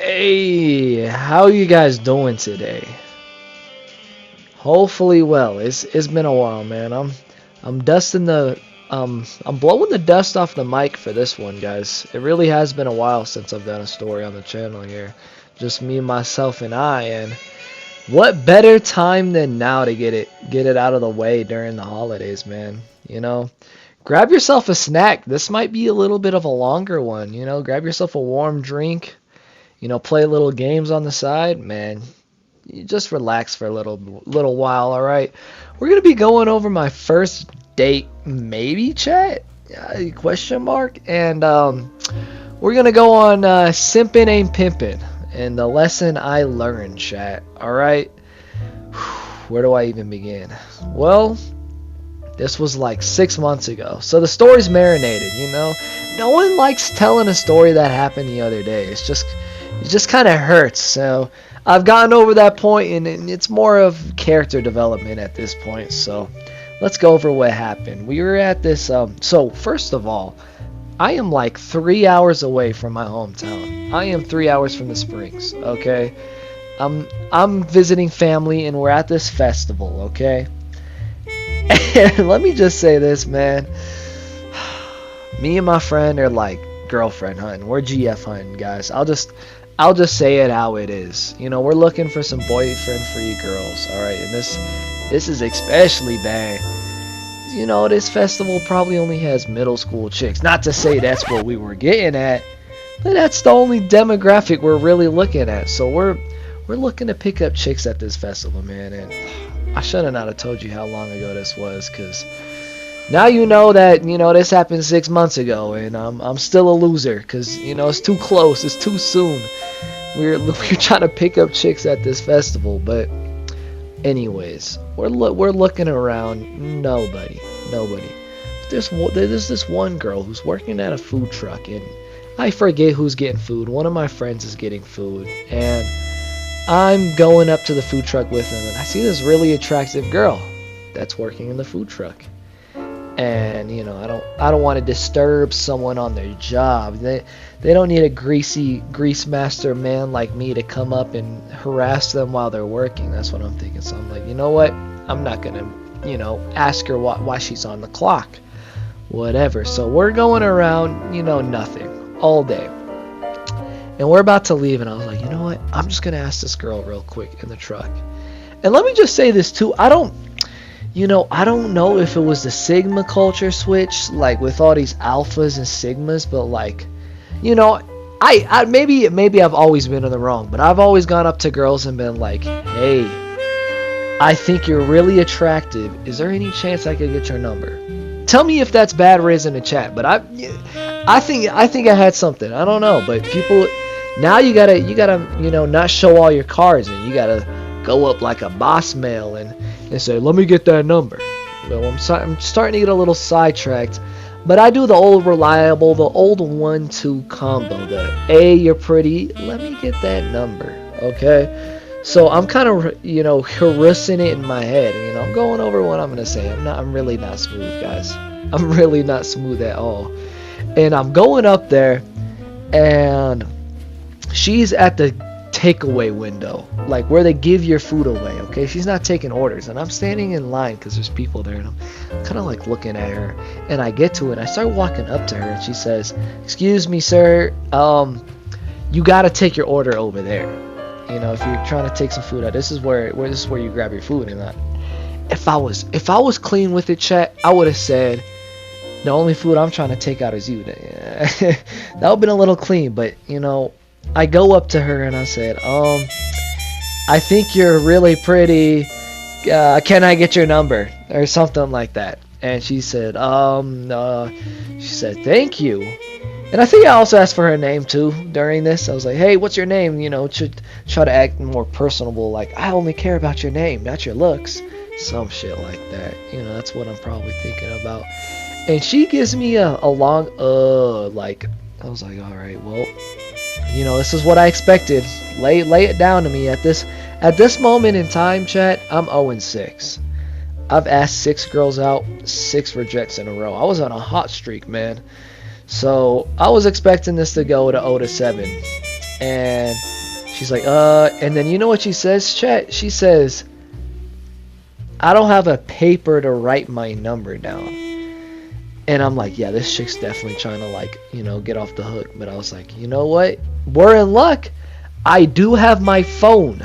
Hey, how you guys doing today? Hopefully well. It's been a while, man. I'm dusting the I'm blowing the dust off the mic for this one, guys. It really has been a while since I've done a story on the channel here. Just me, myself, and I, and what better time than now to get it out of the way during the holidays, man. Grab yourself a snack. This might be a little bit of a longer one, grab yourself a warm drink, play little games on the side, man. You just relax for a little while, all right? We're gonna be going over my first date, maybe chat? Question mark. And we're gonna go on simping ain't pimping and the lesson I learned, chat. All right. Where do I even begin? Well, this was like 6 months ago, so the story's marinated. No one likes telling a story that happened the other day. It just kind of hurts. So I've gotten over that point, and it's more of character development at this point. So let's go over what happened. We were at this. So first of all, I am like 3 hours away from my hometown. I am 3 hours from the Springs. Okay, I'm visiting family, and we're at this festival. Okay, and let me just say this, man. Me and my friend are like girlfriend hunting. We're GF hunting, guys. I'll just say it how it is. We're looking for some boyfriend-free girls, all right? And this is especially bad. This festival probably only has middle school chicks. Not to say that's what we were getting at, but that's the only demographic we're really looking at. So we're looking to pick up chicks at this festival, man. And I should have not have told you how long ago this was, because now you know that this happened 6 months ago, and I'm still a loser because it's too close, it's too soon. We're trying to pick up chicks at this festival, but anyways, we're looking around. Nobody. There's this one girl who's working at a food truck, and I forget who's getting food. One of my friends is getting food, and I'm going up to the food truck with him, and I see this really attractive girl that's working in the food truck. And I don't want to disturb someone on their job. They don't need a grease master man like me to come up and harass them while they're working. That's what I'm thinking. So I'm like, you know what? I'm not gonna ask her why she's on the clock, whatever. So we're going around nothing all day, and we're about to leave, and I was like, you know what? I'm just gonna ask this girl real quick in the truck. And let me just say this too. I don't know if it was the Sigma culture switch, like with all these alphas and sigmas, but like, I maybe I've always been in the wrong, but I've always gone up to girls and been like, hey, I think you're really attractive. Is there any chance I could get your number? Tell me if that's bad raised in the chat, but I think I had something. I don't know, but people, now you gotta not show all your cards, and you gotta go up like a boss male and say, let me get that number. Well, I'm starting to get a little sidetracked, but I do the old reliable, the old 1-2 combo. The hey, you're pretty, let me get that number. Okay, so I'm kind of harassing it in my head. I'm going over what I'm gonna say. I'm really not smooth, guys. I'm really not smooth at all. And I'm going up there, and she's at the takeaway window, like where they give your food away. Okay, she's not taking orders, and I'm standing in line because there's people there, and I'm kind of like looking at her, and I get to it, and I start walking up to her, and she says, excuse me, sir, you gotta take your order over there. If you're trying to take some food out, this is where you grab your food. And if I was clean with it, chat, I would have said, the only food I'm trying to take out is you. That would have been a little clean, but I go up to her and I said, I think you're really pretty. Can I get your number? Or something like that. And she said, thank you. And I think I also asked for her name too during this. I was like, hey, what's your name? Try to act more personable, like I only care about your name, not your looks. Some shit like that. That's what I'm probably thinking about. And she gives me a long, like, I was like, alright, well, this is what I expected. Lay it down to me. At this moment in time, chat, I'm 0-6. I've asked 6 girls out, 6 rejects in a row. I was on a hot streak, man. So I was expecting this to go to 0-7. And She's like, and then you know what she says, chat? She says, I don't have a paper to write my number down. And I'm like, yeah, this chick's definitely trying to, like, you know, get off the hook. But I was like, you know what? We're in luck. I do have my phone.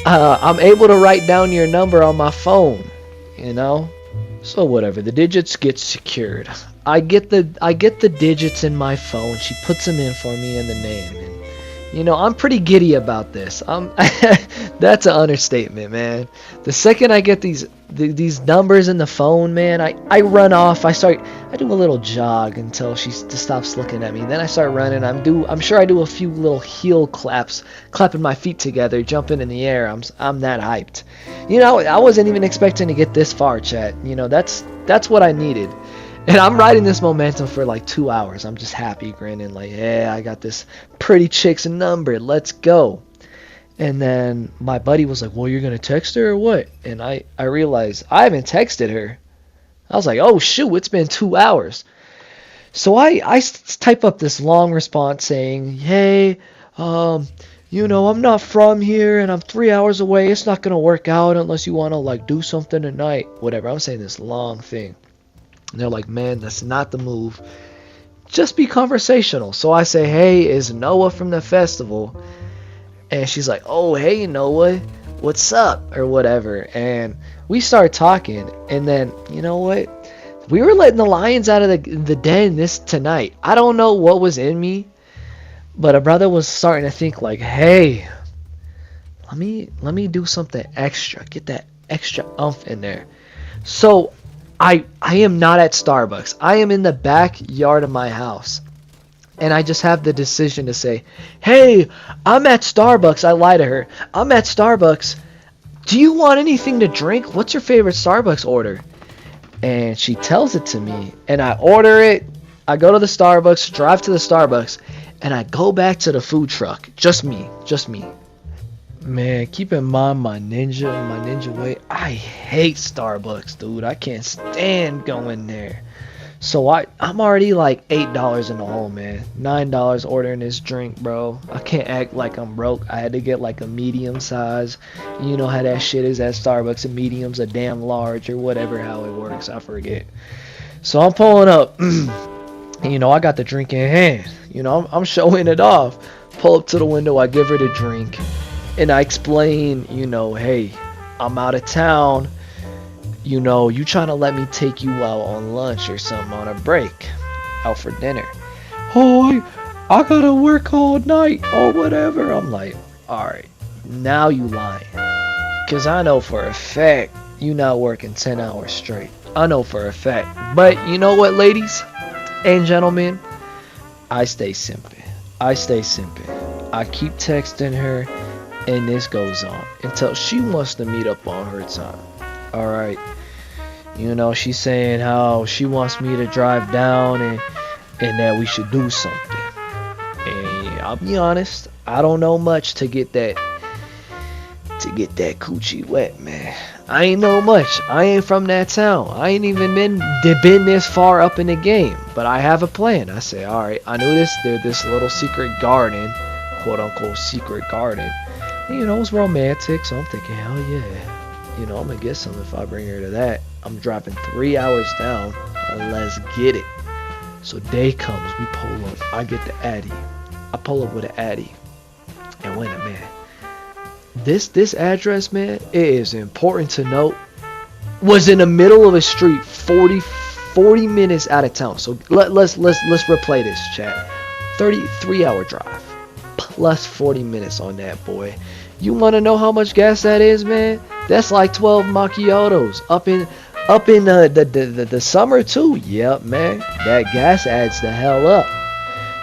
I'm able to write down your number on my phone, you know? So whatever, the digits get secured. I get the digits in my phone. She puts them in for me in the name. And, you know, I'm pretty giddy about this. That's an understatement, man. The second I get these numbers in the phone, man, I run off. I do a little jog until she stops looking at me. Then I start running. I'm sure I do a few little heel claps, clapping my feet together, jumping in the air. I'm that hyped. You know, I wasn't even expecting to get this far, chat. You know, that's what I needed. And I'm riding this momentum for like 2 hours. I'm just happy, grinning, like, yeah, I got this pretty chick's number. Let's go. And then my buddy was like, well, you're going to text her or what? And I realized I haven't texted her. I was like, oh, shoot, it's been 2 hours. So I type up this long response saying, hey, you know, I'm not from here and I'm 3 hours away. It's not going to work out unless you want to, like, do something tonight. Whatever. I'm saying this long thing. And they're like, man, that's not the move. Just be conversational. So I say, hey, is Noah from the festival? And she's like, oh, hey, Noah, what's up? Or whatever. And we start talking. And then, you know what? We were letting the lions out of the den tonight. I don't know what was in me. But a brother was starting to think like, hey, let me do something extra. Get that extra oomph in there. So I am not at Starbucks. I am in the backyard of my house. And I just have the decision to say, hey, I'm at Starbucks. I lie to her. I'm at Starbucks. Do you want anything to drink? What's your favorite Starbucks order? And she tells it to me. And I order it. I go to the Starbucks, drive to the Starbucks, and I go back to the food truck. Just me. Man, keep in mind my ninja way. I hate Starbucks, dude. I can't stand going there. So I'm already like $8 in the hole, man. $9 ordering this drink, bro. I can't act like I'm broke. I had to get like a medium size. You know how that shit is at Starbucks. A medium's a damn large or whatever how it works. I forget. So I'm pulling up. And, you know, I got the drink in hand. You know, I'm showing it off. Pull up to the window. I give her the drink. And I explain, you know, hey, I'm out of town. You know, you trying to let me take you out on lunch or something on a break. Out for dinner. Oh, I gotta work all night or whatever. I'm like, alright, now you lying. Because I know for a fact you not working 10 hours straight. I know for a fact. But you know what, ladies and gentlemen? I stay simping. I keep texting her. And this goes on until she wants to meet up on her time. Alright. You know, she's saying how she wants me to drive down and that we should do something. And I'll be honest, I don't know much to get that coochie wet, man. I ain't know much. I ain't from that town. I ain't even been this far up in the game. But I have a plan. I say, alright, I knew there's this little secret garden, quote unquote secret garden. You know, it's romantic, so I'm thinking, hell yeah. You know, I'm gonna get something if I bring her to that. I'm driving 3 hours down. Let's get it. So day comes, we pull up. I get the Addy. I pull up with an Addy. And wait a minute. This address, man, it is important to note, was in the middle of a street, 40 minutes out of town. So let's replay this, chat. 3-hour drive. Plus 40 minutes on that, boy. You want to know how much gas that is, man? That's like 12 macchiatos up in the summer too. Yep, man. That gas adds the hell up.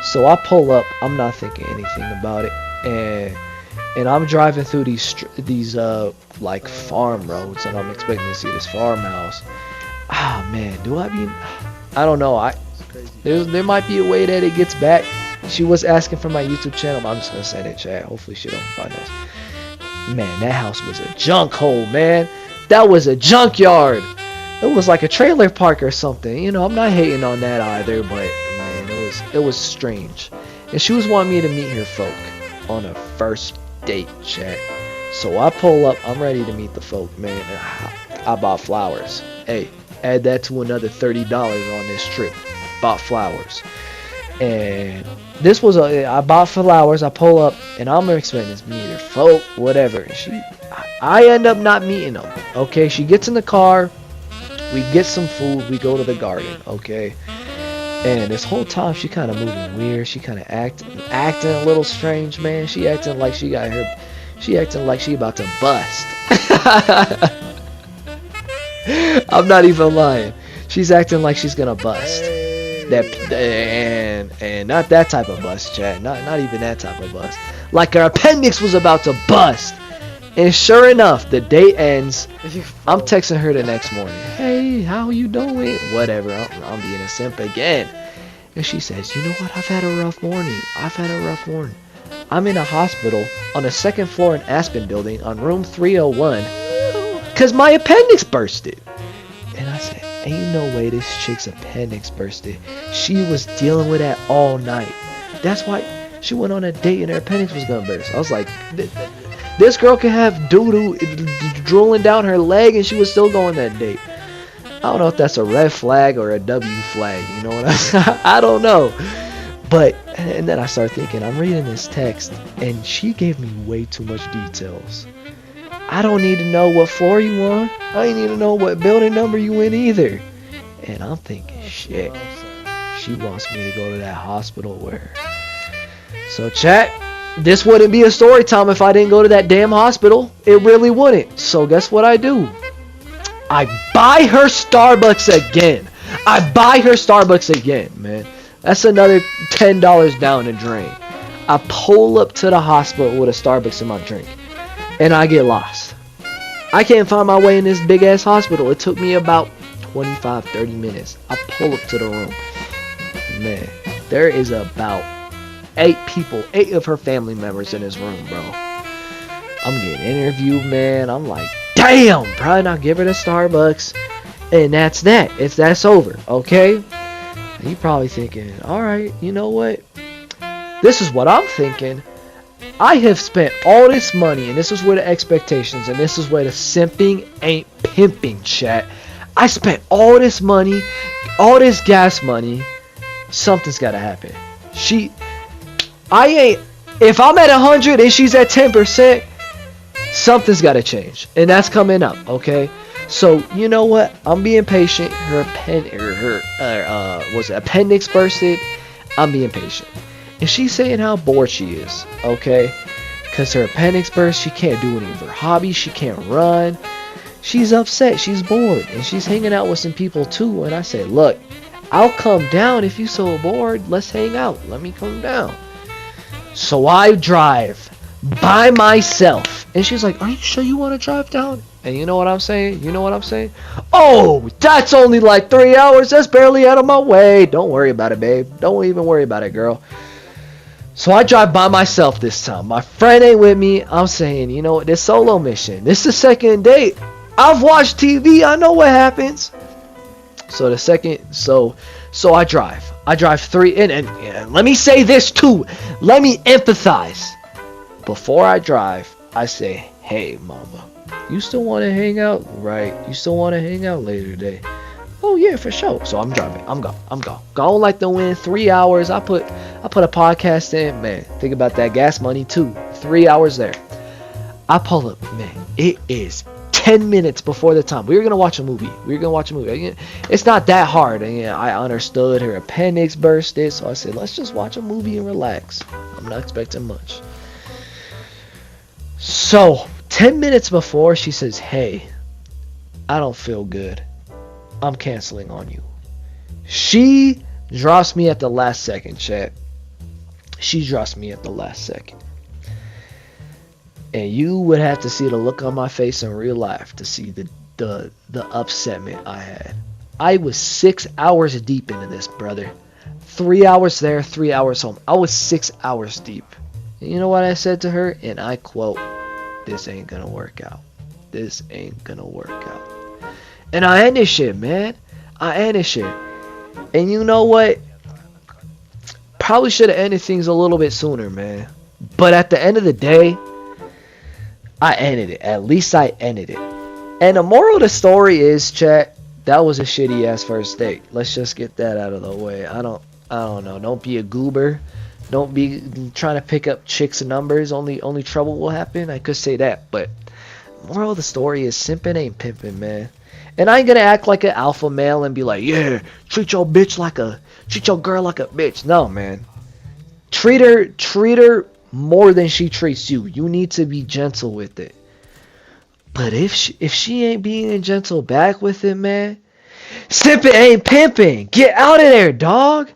So I pull up. I'm not thinking anything about it, and I'm driving through these like farm roads, and I'm expecting to see this farmhouse. Ah, man. I don't know. There might be a way that it gets back. She was asking for my YouTube channel, but I'm just gonna send it, chat. Hopefully she don't find us. Man, that house was a junk hole, man. That was a junkyard. It was like a trailer park or something. You know, I'm not hating on that either, but man, it was strange. And she was wanting me to meet her folk. on a first date, chat. So I pull up, I'm ready to meet the folk, man. I bought flowers. Hey, add that to another $30 on this trip. Bought flowers. And this was I bought flowers. I pull up, and I'm expecting to meet her folk, whatever. I end up not meeting them. Okay, she gets in the car. We get some food. We go to the garden. Okay, and this whole time she kind of moving weird. She kind of acting a little strange, man. She acting like she got her. She acting like she about to bust. I'm not even lying. She's acting like she's gonna bust. That and not that type of bust, chat. Not even that type of bust. Like her appendix was about to bust. And sure enough, the date ends. I'm texting her the next morning. Hey, how you doing? Whatever. I'm being a simp again. And she says, you know what? I've had a rough morning. I'm in a hospital on the second floor in Aspen building on room 301 because my appendix bursted. And I said, ain't no way this chick's appendix bursted. She was dealing with that all night. That's why she went on a date and her appendix was gonna burst. I was like, this girl could have doo-doo drooling down her leg and she was still going that date. I don't know if that's a red flag or a W flag. You know what I don't know. But, and then I start thinking, I'm reading this text, and she gave me way too much details. I don't need to know what floor you on. I ain't need to know what building number you in either. And I'm thinking, shit, she wants me to go to that hospital where. So chat, this wouldn't be a story time if I didn't go to that damn hospital. It really wouldn't. So guess what I do? I buy her Starbucks again, man. That's another $10 down the drain. I pull up to the hospital with a Starbucks in my drink. And I get lost. I can't find my way in this big ass hospital. It took me about 25-30 minutes. I pull up to the room. Man, there is about 8 of her family members in this room, bro. I'm getting interviewed, man. I'm like, damn, probably not give her the Starbucks. And that's that. That's over, okay? You probably thinking, alright, you know what? This is what I'm thinking. I have spent all this money, and this is where the expectations, and this is where the simping ain't pimping, chat. I spent all this money, all this gas money. Something's gotta happen. If I'm at 100 and she's at 10%, something's gotta change. And that's coming up, okay? So, you know what? I'm being patient. Her appendix bursted. I'm being patient. And she's saying how bored she is, okay? Because her appendix burst. She can't do any of her hobbies. She can't run. She's upset. She's bored. And she's hanging out with some people too. And I said, look, I'll come down if you're so bored. Let's hang out. Let me come down. So I drive by myself. And she's like, are you sure you want to drive down? And you know what I'm saying? Oh, that's only like 3 hours. That's barely out of my way. Don't worry about it, babe. Don't even worry about it, girl. So I drive by myself this time. My friend ain't with me. I'm saying, you know what? This solo mission. This is the second date. I've watched TV. I know what happens. So I drive. I drive 3. And let me say this too. Let me empathize. Before I drive, I say, hey, mama. You still want to hang out? Right. You still want to hang out later today? Oh, yeah, for sure. So I'm driving. I'm going. Gone like the wind. 3 hours. I put a podcast in. Man, think about that gas money, too. 3 hours there. I pull up. Man, it is 10 minutes before the time. We were going to watch a movie. It's not that hard. And I understood her appendix bursted. So I said, let's just watch a movie and relax. I'm not expecting much. So 10 minutes before, she says, hey, I don't feel good. I'm canceling on you. She drops me at the last second, chat. She drops me at the last second. And you would have to see the look on my face in real life to see the upsetment I had. I was 6 hours deep into this, brother. 3 hours there, 3 hours home. I was 6 hours deep. And you know what I said to her? And I quote, this ain't gonna work out. This ain't gonna work out. And I end this shit, man. And you know what? Probably should have ended things a little bit sooner, man. But at the end of the day, I ended it. At least I ended it. And the moral of the story is, chat, that was a shitty ass first date. Let's just get that out of the way. I don't know. Don't be a goober. Don't be trying to pick up chicks' numbers. Only trouble will happen. I could say that, but moral of the story is simping ain't pimping, man. And I ain't gonna act like an alpha male and be like, yeah, treat your girl like a bitch. No, man. Treat her more than she treats you. You need to be gentle with it. But if she ain't being gentle back with it, man, simping ain't pimping. Get out of there, dog.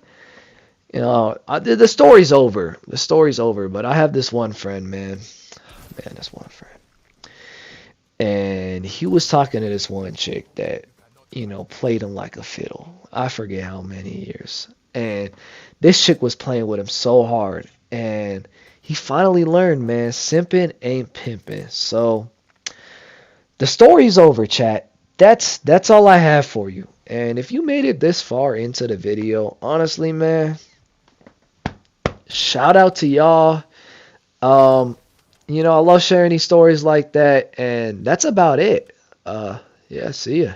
The story's over. The story's over. But I have this one friend, man. Man, this one friend. And he was talking to this one chick that, played him like a fiddle. I forget how many years. And this chick was playing with him so hard. And he finally learned, man, simping ain't pimping. So the story's over, chat. That's all I have for you. And if you made it this far into the video, honestly, man, shout out to y'all. Um, I love sharing these stories like that, and that's about it. Yeah, see ya.